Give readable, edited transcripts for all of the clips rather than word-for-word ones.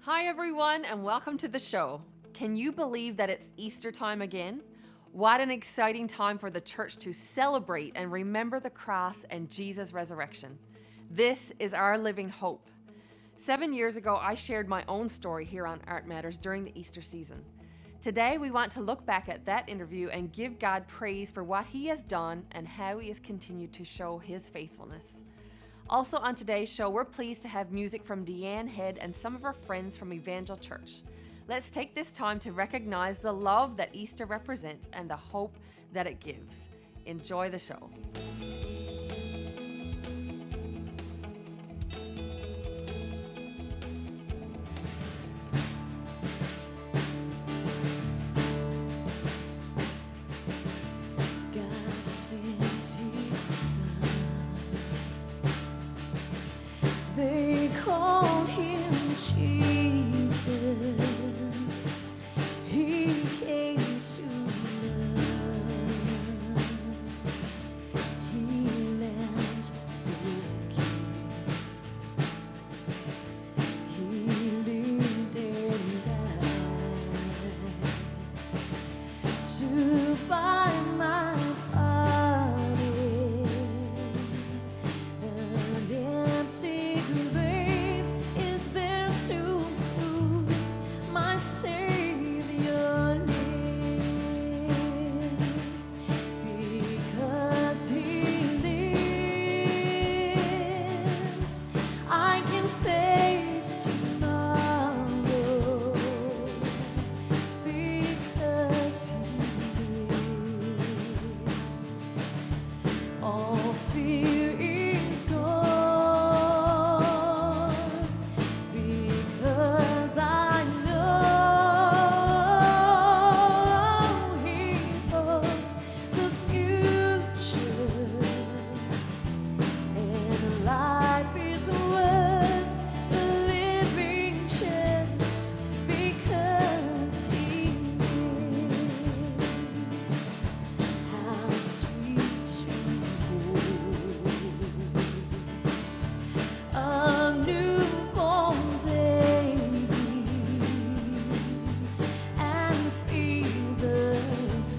Hi everyone and welcome to the show. Can you believe that it's Easter time again? What an exciting time for the church to celebrate and remember the cross and Jesus' resurrection. This is our living hope. 7 years ago, I shared my own story here on Art Matters during the Easter season. Today, we want to look back at that interview and give God praise for what He has done and how He has continued to show His faithfulness. Also on today's show, we're pleased to have music from Deanne Head and some of our friends from Evangel Church. Let's take this time to recognize the love that Easter represents and the hope that it gives. Enjoy the show. God sent His Son. They called Him Jesus. He came to love, heal and forgive. He lived and died to buy my pardon. An empty grave is there to prove my Savior lives. Because He lives, I can face tomorrow. Because He lives, all fear is gone. Because I know He holds the future, and life is worth the living just because He lives. How sweet to hold a newborn baby and feel the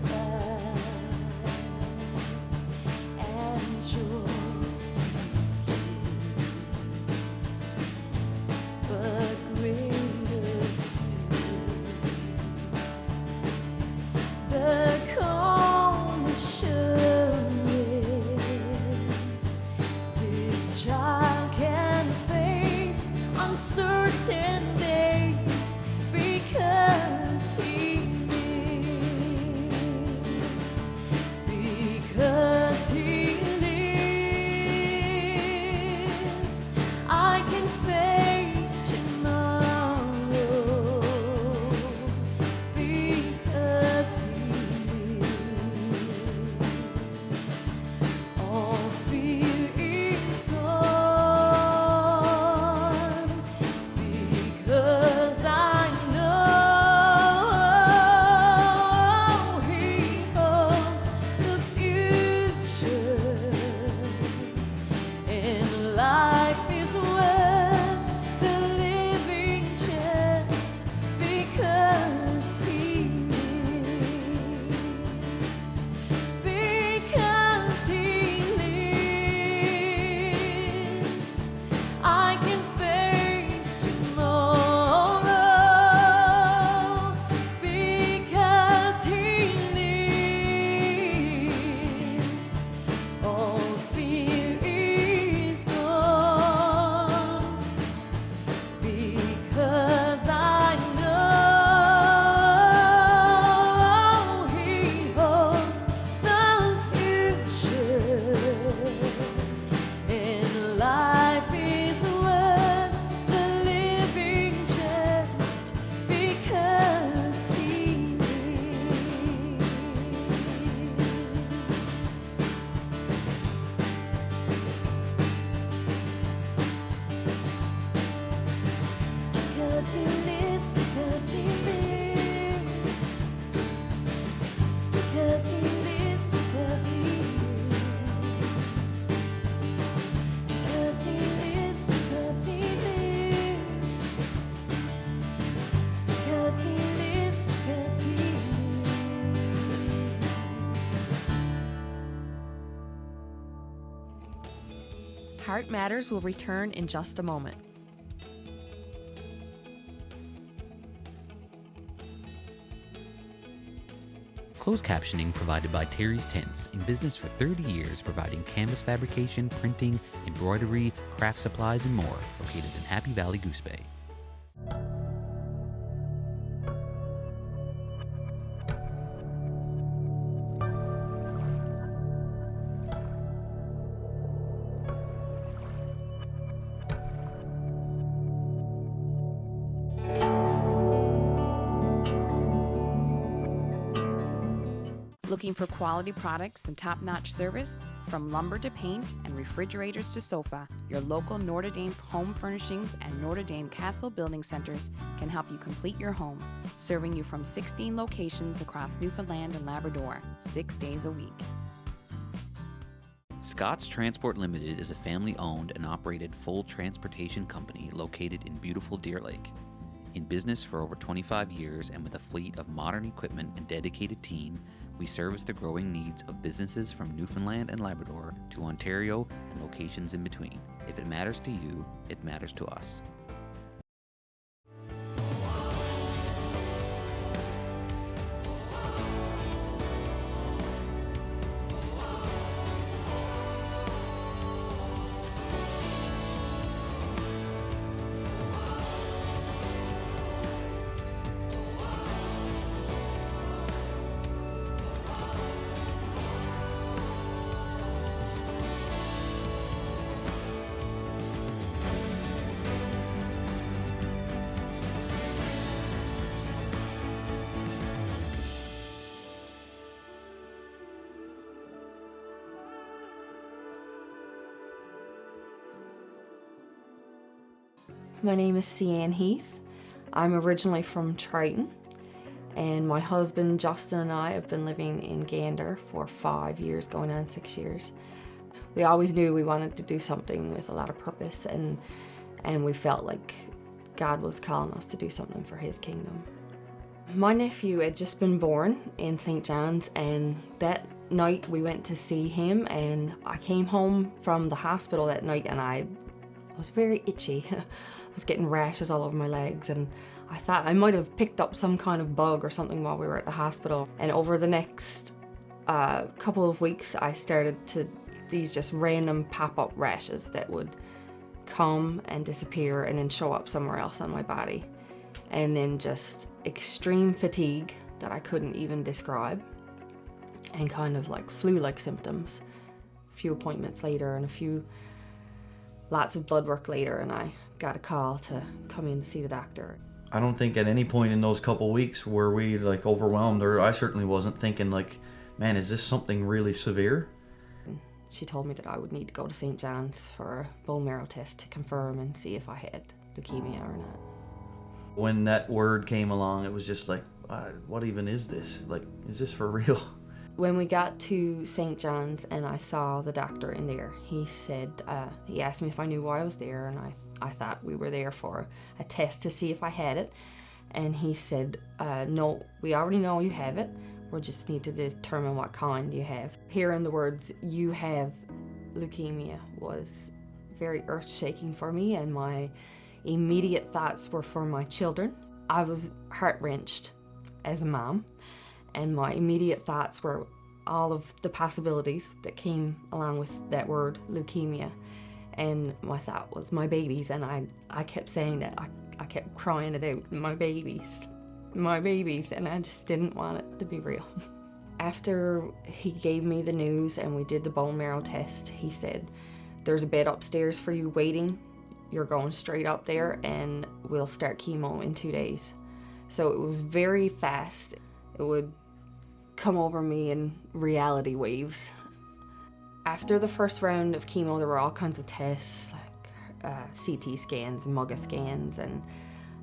pride and joy He gives. But greater still, the calm assurance this child can face uncertain days because He lives. Because He lives, I can face tomorrow. Because He lives, all fear is gone. Because I know He holds the future, and life is worth the living just because He lives. Because He lives, I can face tomorrow. Because He lives, all fear is gone. Because I know He holds the future, and life is worth the living just because He lives. Because He lives, because He lives. Because He lives, because He lives. Because He lives, because He lives. Heart Matters will return in just a moment. Closed captioning provided by Terry's Tints, in business for 30 years, providing canvas fabrication, printing, embroidery, craft supplies, and more, located in Happy Valley, Goose Bay. Looking for quality products and top-notch service? From lumber to paint and refrigerators to sofa, your local Notre Dame Home Furnishings and Notre Dame Castle Building Centers can help you complete your home, serving you from 16 locations across Newfoundland and Labrador, 6 days a week. Scott's Transport Limited is a family-owned and operated full transportation company located in beautiful Deer Lake. In business for over 25 years and with a fleet of modern equipment and dedicated team, we service the growing needs of businesses from Newfoundland and Labrador to Ontario and locations in between. If it matters to you, it matters to us. My name is Seanne Heath. I'm originally from Triton, and my husband Justin and I have been living in Gander for 5 years, going on 6 years. We always knew we wanted to do something with a lot of purpose, and we felt like God was calling us to do something for His kingdom. My nephew had just been born in St. John's, and that night we went to see him, and I came home from the hospital that night and I was very itchy. I was getting rashes all over my legs, and I thought I might have picked up some kind of bug or something while we were at the hospital. And over the next couple of weeks, I started to these just random pop-up rashes that would come and disappear and then show up somewhere else on my body. And then just extreme fatigue that I couldn't even describe, and kind of like flu-like symptoms. A few appointments later and lots of blood work later, and I got a call to come in to see the doctor. I don't think at any point in those couple weeks were we like overwhelmed, or I certainly wasn't thinking like, man, is this something really severe? She told me that I would need to go to St. John's for a bone marrow test to confirm and see if I had leukemia or not. When that word came along, it was just like, what even is this? Like, is this for real? When we got to St. John's and I saw the doctor in there, he said, he asked me if I knew why I was there, and I thought we were there for a test to see if I had it. And he said, no, we already know you have it. We just need to determine what kind you have. Hearing the words, you have leukemia, was very earth-shaking for me, and my immediate thoughts were for my children. I was heart-wrenched as a mom. And my immediate thoughts were all of the possibilities that came along with that word, leukemia. And my thought was my babies, and I kept saying that. I kept crying it out, my babies, and I just didn't want it to be real. After he gave me the news and we did the bone marrow test, he said, there's a bed upstairs for you waiting. You're going straight up there, and we'll start chemo in 2 days. So it was very fast. It would come over me in reality waves. After the first round of chemo, there were all kinds of tests, like CT scans, MUGA scans, and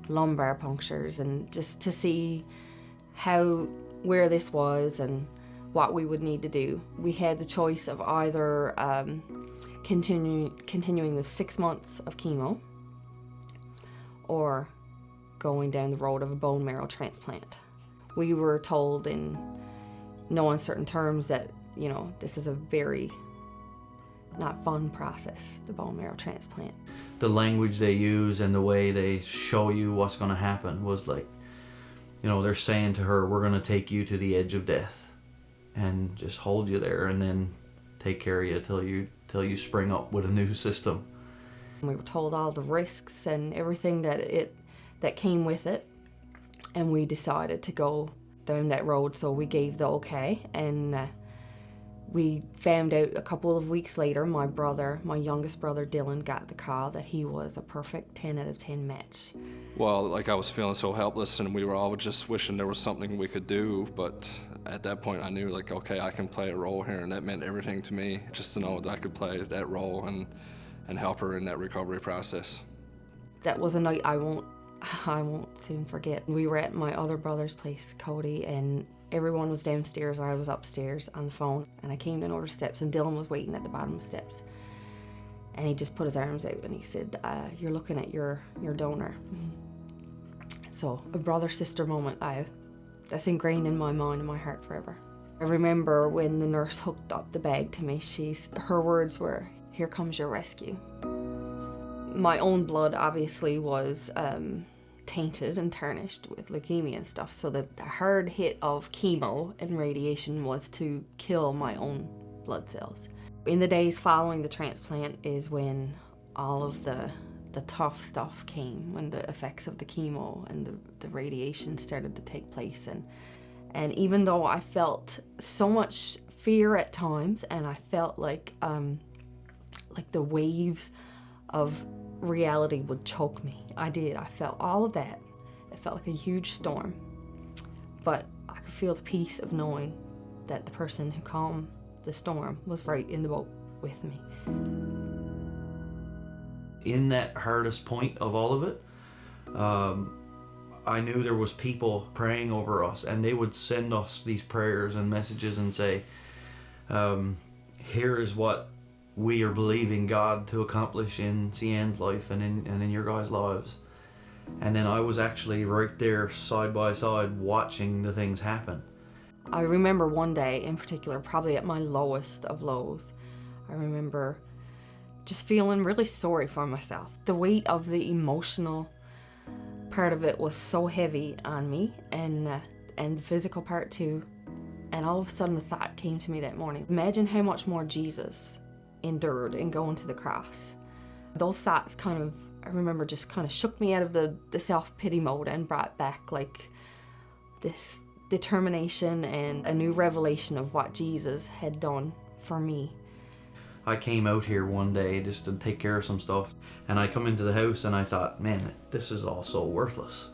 lumbar punctures, and just to see where this was and what we would need to do. We had the choice of either continuing with 6 months of chemo or going down the road of a bone marrow transplant. We were told in no uncertain terms that, this is a very not fun process, the bone marrow transplant. The language they use and the way they show you what's going to happen was like, you know, they're saying to her, we're going to take you to the edge of death and just hold you there and then take care of you till you spring up with a new system. We were told all the risks and everything that came with it, and we decided to go down that road, so we gave the okay. And we found out a couple of weeks later, my youngest brother Dylan, got the call that he was a perfect 10 out of 10 match. Well, like, I was feeling so helpless, and we were all just wishing there was something we could do, but at that point I knew, like, okay, I can play a role here, and that meant everything to me, just to know that I could play that role and help her in that recovery process. That was a night I won't soon forget. We were at my other brother's place, Cody, and everyone was downstairs, I was upstairs on the phone, and I came down over the steps, and Dylan was waiting at the bottom of the steps. And he just put his arms out and he said, you're looking at your donor. So a brother-sister moment, that's ingrained in my mind and my heart forever. I remember when the nurse hooked up the bag to me, her words were, "Here comes your rescue." My own blood obviously was tainted and tarnished with leukemia and stuff, so the hard hit of chemo and radiation was to kill my own blood cells. In the days following the transplant is when all of the tough stuff came, when the effects of the chemo and the radiation started to take place. And even though I felt so much fear at times, and I felt like the waves of reality would choke me. I felt all of that. It felt like a huge storm. But I could feel the peace of knowing that the person who calmed the storm was right in the boat with me. In that hardest point of all of it, I knew there was people praying over us, and they would send us these prayers and messages and say, here is what we are believing God to accomplish in Seanne's life and in your guys' lives. And then I was actually right there side by side watching the things happen. I remember one day in particular, probably at my lowest of lows, I remember just feeling really sorry for myself. The weight of the emotional part of it was so heavy on me, and the physical part too. And all of a sudden the thought came to me that morning, imagine how much more Jesus endured in going to the cross. Those thoughts I remember just kind of shook me out of the self-pity mode and brought back like this determination and a new revelation of what Jesus had done for me. I came out here one day just to take care of some stuff, and I come into the house and I thought, man, this is all so worthless.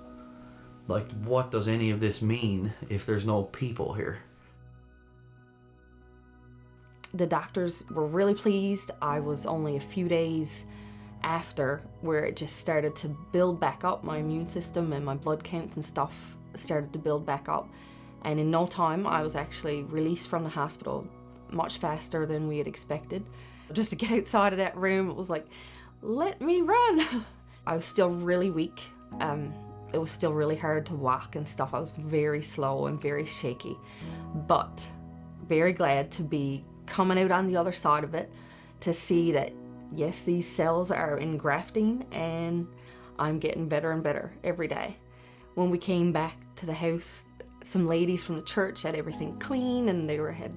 Like, what does any of this mean if there's no people here? The doctors were really pleased. I was only a few days after where it just started to build back up. My immune system and my blood counts and stuff started to build back up. And in no time, I was actually released from the hospital much faster than we had expected. Just to get outside of that room, it was like, let me run. I was still really weak. It was still really hard to walk and stuff. I was very slow and very shaky, but very glad to be coming out on the other side of it, to see that, yes, these cells are engrafting and I'm getting better and better every day. When we came back to the house, some ladies from the church had everything clean, and they had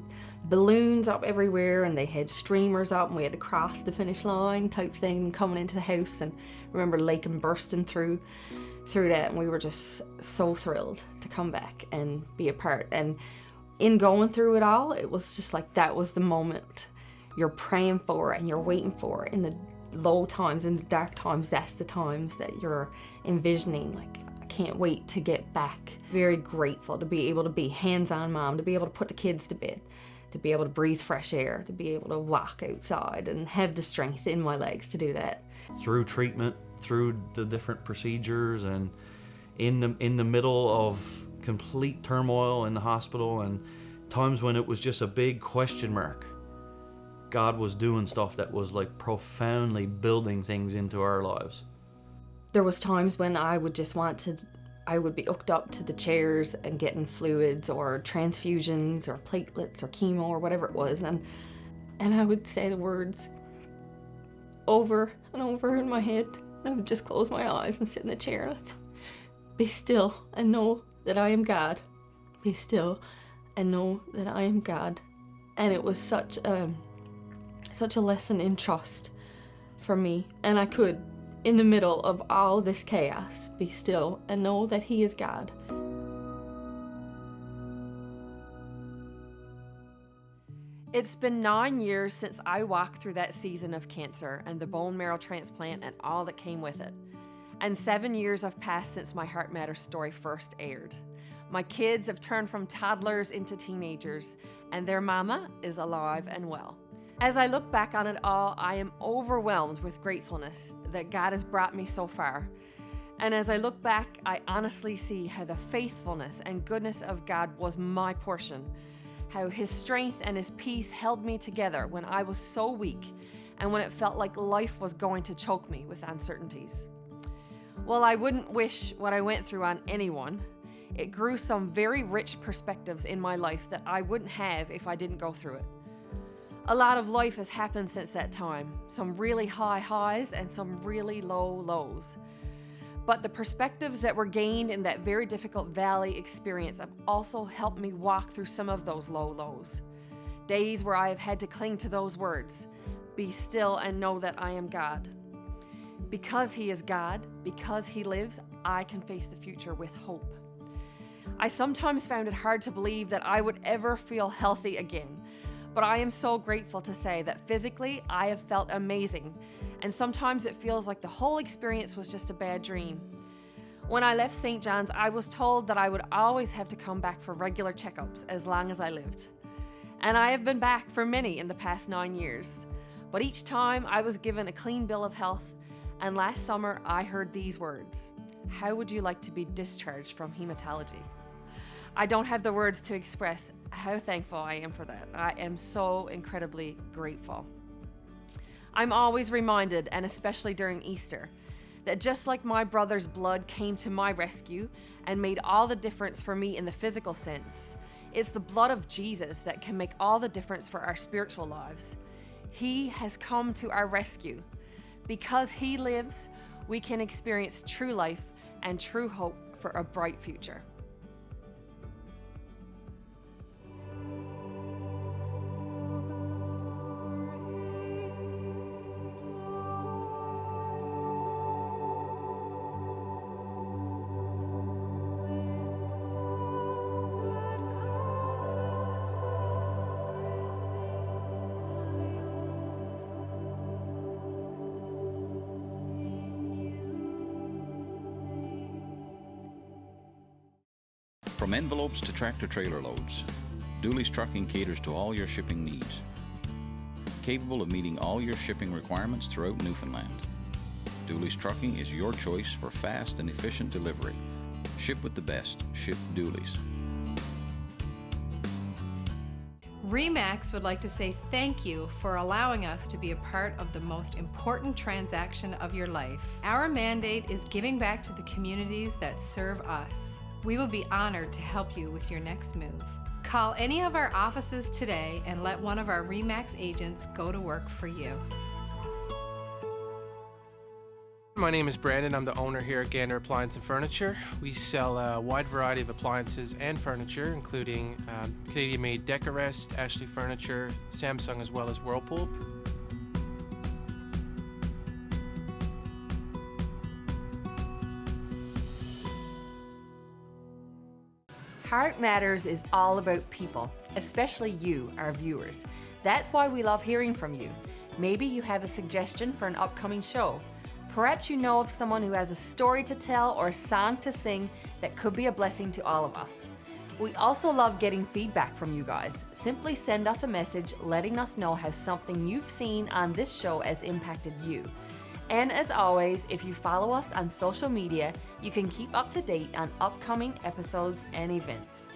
balloons up everywhere, and they had streamers up, and we had to cross the finish line type thing coming into the house. And I remember Lakin bursting through that, and we were just so thrilled to come back and be a part. And in going through it all, it was just like that was the moment you're praying for and you're waiting for. In the low times, in the dark times, that's the times that you're envisioning, like, I can't wait to get back. Very grateful to be able to be hands-on mom, to be able to put the kids to bed, to be able to breathe fresh air, to be able to walk outside and have the strength in my legs to do that. Through treatment, through the different procedures, and in the middle of complete turmoil in the hospital and times when it was just a big question mark, God was doing stuff that was like profoundly building things into our lives. There was times when I would be hooked up to the chairs and getting fluids or transfusions or platelets or chemo or whatever it was, and And I would say the words over and over in my head. I would just close my eyes and sit in the chair and I'd say, be still and know that I am God. Be still and know that I am God. And it was such a lesson in trust for me. And I could, in the middle of all this chaos, be still and know that He is God. It's been 9 years since I walked through that season of cancer and the bone marrow transplant and all that came with it. And 7 years have passed since my Heart Matters story first aired. My kids have turned from toddlers into teenagers, and their mama is alive and well. As I look back on it all, I am overwhelmed with gratefulness that God has brought me so far. And as I look back, I honestly see how the faithfulness and goodness of God was my portion, how His strength and His peace held me together when I was so weak and when it felt like life was going to choke me with uncertainties. Well, I wouldn't wish what I went through on anyone. It grew some very rich perspectives in my life that I wouldn't have if I didn't go through it. A lot of life has happened since that time, some really high highs and some really low lows. But the perspectives that were gained in that very difficult valley experience have also helped me walk through some of those low lows. Days where I have had to cling to those words, be still and know that I am God. Because He is God, because He lives, I can face the future with hope. I sometimes found it hard to believe that I would ever feel healthy again, but I am so grateful to say that physically I have felt amazing, and sometimes it feels like the whole experience was just a bad dream. When I left St. John's, I was told that I would always have to come back for regular checkups as long as I lived. And I have been back for many in the past 9 years, but each time I was given a clean bill of health, and last summer I heard these words: how would you like to be discharged from hematology? I don't have the words to express how thankful I am for that. I am so incredibly grateful. I'm always reminded, and especially during Easter, that just like my brother's blood came to my rescue and made all the difference for me in the physical sense, it's the blood of Jesus that can make all the difference for our spiritual lives. He has come to our rescue. Because He lives, we can experience true life and true hope for a bright future. From envelopes to tractor-trailer loads, Dooley's Trucking caters to all your shipping needs. Capable of meeting all your shipping requirements throughout Newfoundland. Dooley's Trucking is your choice for fast and efficient delivery. Ship with the best. Ship Dooley's. RE/MAX would like to say thank you for allowing us to be a part of the most important transaction of your life. Our mandate is giving back to the communities that serve us. We will be honored to help you with your next move. Call any of our offices today and let one of our RE/MAX agents go to work for you. My name is Brandon. I'm the owner here at Gander Appliance and Furniture. We sell a wide variety of appliances and furniture, including Canadian-made Decorest, Ashley Furniture, Samsung, as well as Whirlpool. Heart Matters is all about people, especially you, our viewers. That's why we love hearing from you. Maybe you have a suggestion for an upcoming show. Perhaps you know of someone who has a story to tell or a song to sing that could be a blessing to all of us. We also love getting feedback from you guys. Simply send us a message letting us know how something you've seen on this show has impacted you. And as always, if you follow us on social media, you can keep up to date on upcoming episodes and events.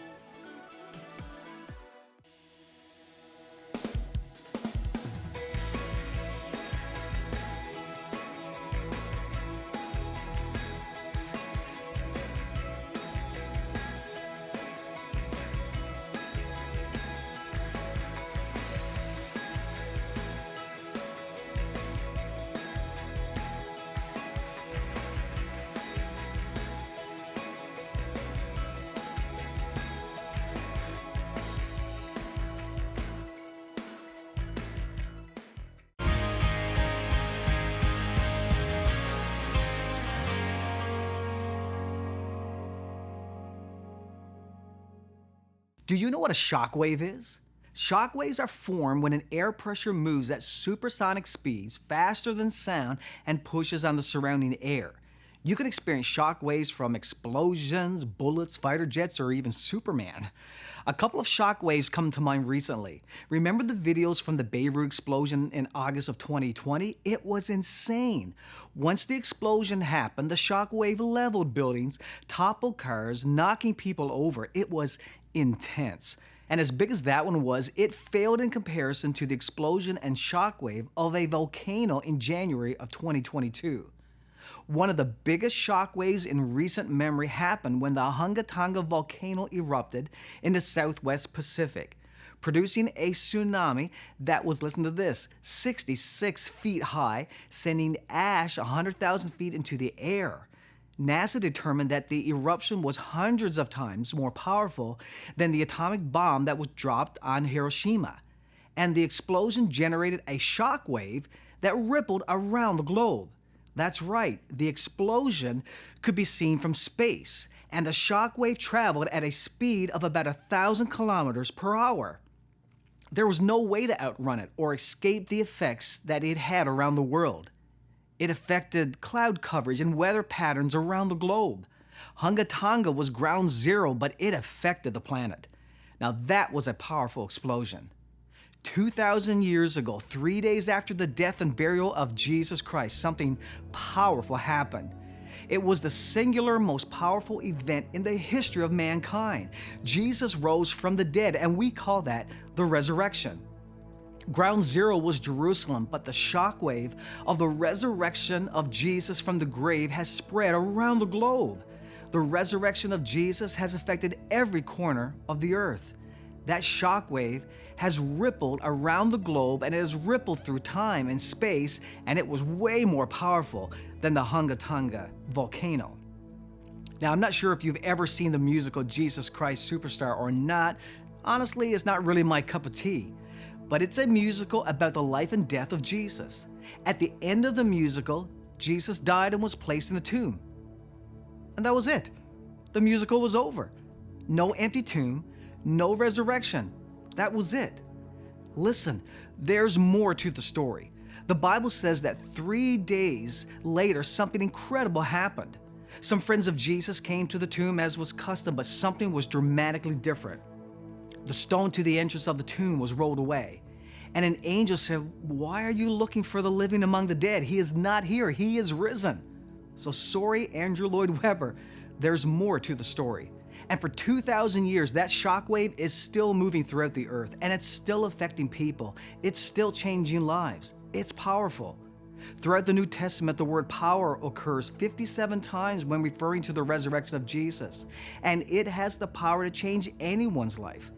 Do you know what a shock wave is? Shock waves are formed when an air pressure moves at supersonic speeds faster than sound and pushes on the surrounding air. You can experience shock waves from explosions, bullets, fighter jets, or even Superman. A couple of shock waves come to mind recently. Remember the videos from the Beirut explosion in August of 2020? It was insane. Once the explosion happened, the shock wave leveled buildings, toppled cars, knocking people over. It was intense. And as big as that one was, it failed in comparison to the explosion and shock wave of a volcano in January of 2022. One of the biggest shock waves in recent memory happened when the Hunga volcano erupted in the Southwest Pacific, producing a tsunami that was, listen to this, 66 feet high, sending ash 100,000 feet into the air. NASA determined that the eruption was hundreds of times more powerful than the atomic bomb that was dropped on Hiroshima, and the explosion generated a shock wave that rippled around the globe. That's right, the explosion could be seen from space, and the shock wave traveled at a speed of about 1,000 kilometers per hour. There was no way to outrun it or escape the effects that it had around the world. It affected cloud coverage and weather patterns around the globe. Hunga was ground zero, but it affected the planet. Now that was a powerful explosion. 2,000 years ago, 3 days after the death and burial of Jesus Christ, something powerful happened. It was the singular most powerful event in the history of mankind. Jesus rose from the dead, and we call that the resurrection. Ground zero was Jerusalem, but the shockwave of the resurrection of Jesus from the grave has spread around the globe. The resurrection of Jesus has affected every corner of the earth. That shockwave has rippled around the globe, and it has rippled through time and space, and it was way more powerful than the Hunga volcano. Now, I'm not sure if you've ever seen the musical Jesus Christ Superstar or not. Honestly, it's not really my cup of tea. But it's a musical about the life and death of Jesus. At the end of the musical, Jesus died and was placed in the tomb. And that was it. The musical was over. No empty tomb, no resurrection. That was it. Listen, there's more to the story. The Bible says that 3 days later, something incredible happened. Some friends of Jesus came to the tomb as was custom, but something was dramatically different. The stone to the entrance of the tomb was rolled away. And an angel said, "Why are you looking for the living among the dead? He is not here. He is risen." So sorry, Andrew Lloyd Webber, there's more to the story. And for 2,000 years, that shockwave is still moving throughout the earth, and it's still affecting people. It's still changing lives. It's powerful. Throughout the New Testament, the word power occurs 57 times when referring to the resurrection of Jesus, and it has the power to change anyone's life.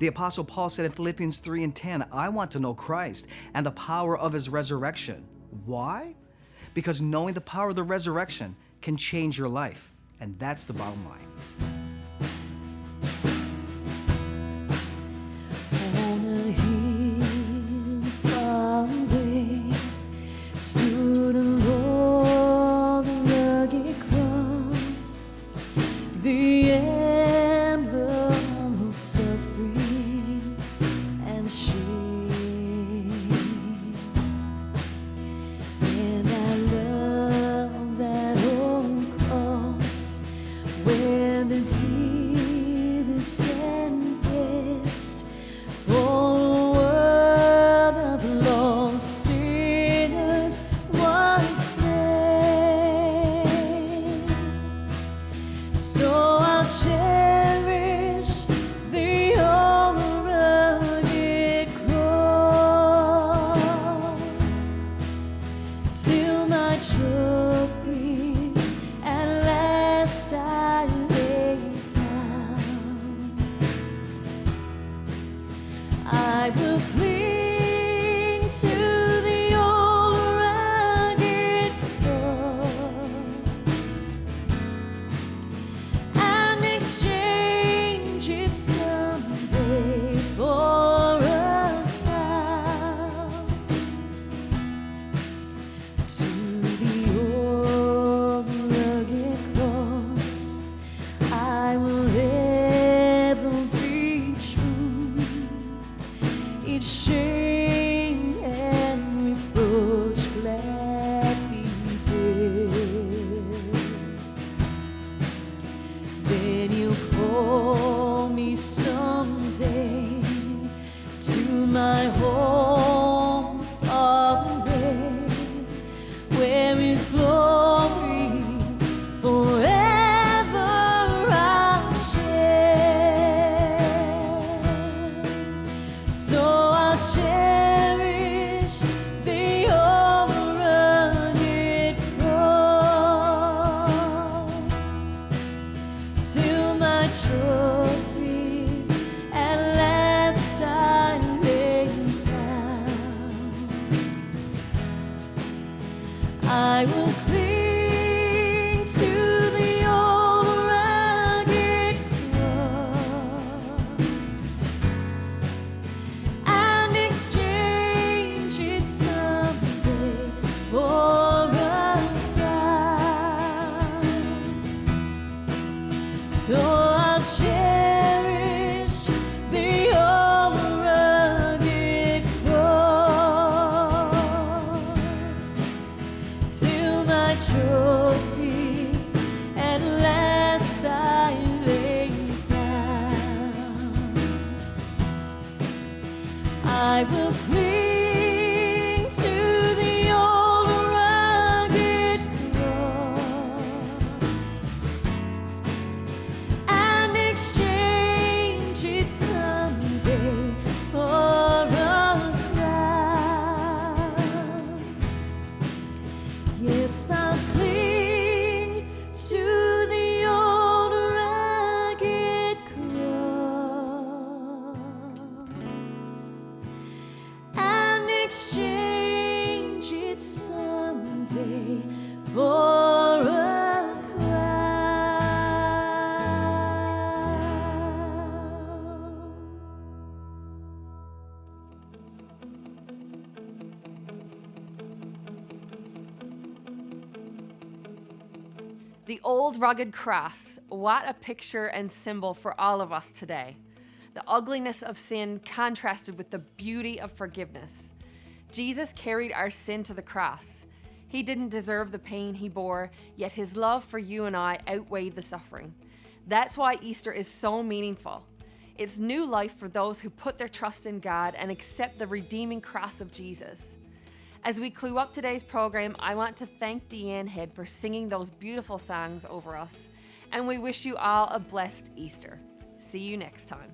The Apostle Paul said in Philippians 3:10, "I want to know Christ and the power of his resurrection." Why? Because knowing the power of the resurrection can change your life, and that's the bottom line. On a hill far away stood a long rugged cross, the emblem of suffering and shame. And I love that old cross where the deepest and best for the world of lost sinners was slain. So I'll cherish the old rugged cross till my trophies at last I lay down. I will cling to the old rugged cross and exchange it someday for a crown. To the there is glory forever I'll share. So I'll cherish the old rugged cross till my trophies at last I lay down. I will cling to the old rugged cross and exchange it someday for a crown. So I'll cherish the old rugged cross till my trophies at last I lay down. I will cling to the old rugged cross and exchange it someday for a crown. Yes, I'll cling to the old rugged cross and exchange it someday for a crown. The old rugged cross, what a picture and symbol for all of us today. The ugliness of sin contrasted with the beauty of forgiveness. Jesus carried our sin to the cross. He didn't deserve the pain he bore, yet his love for you and I outweighed the suffering. That's why Easter is so meaningful. It's new life for those who put their trust in God and accept the redeeming cross of Jesus. As we clue up today's program, I want to thank Deanne Head for singing those beautiful songs over us, and we wish you all a blessed Easter. See you next time.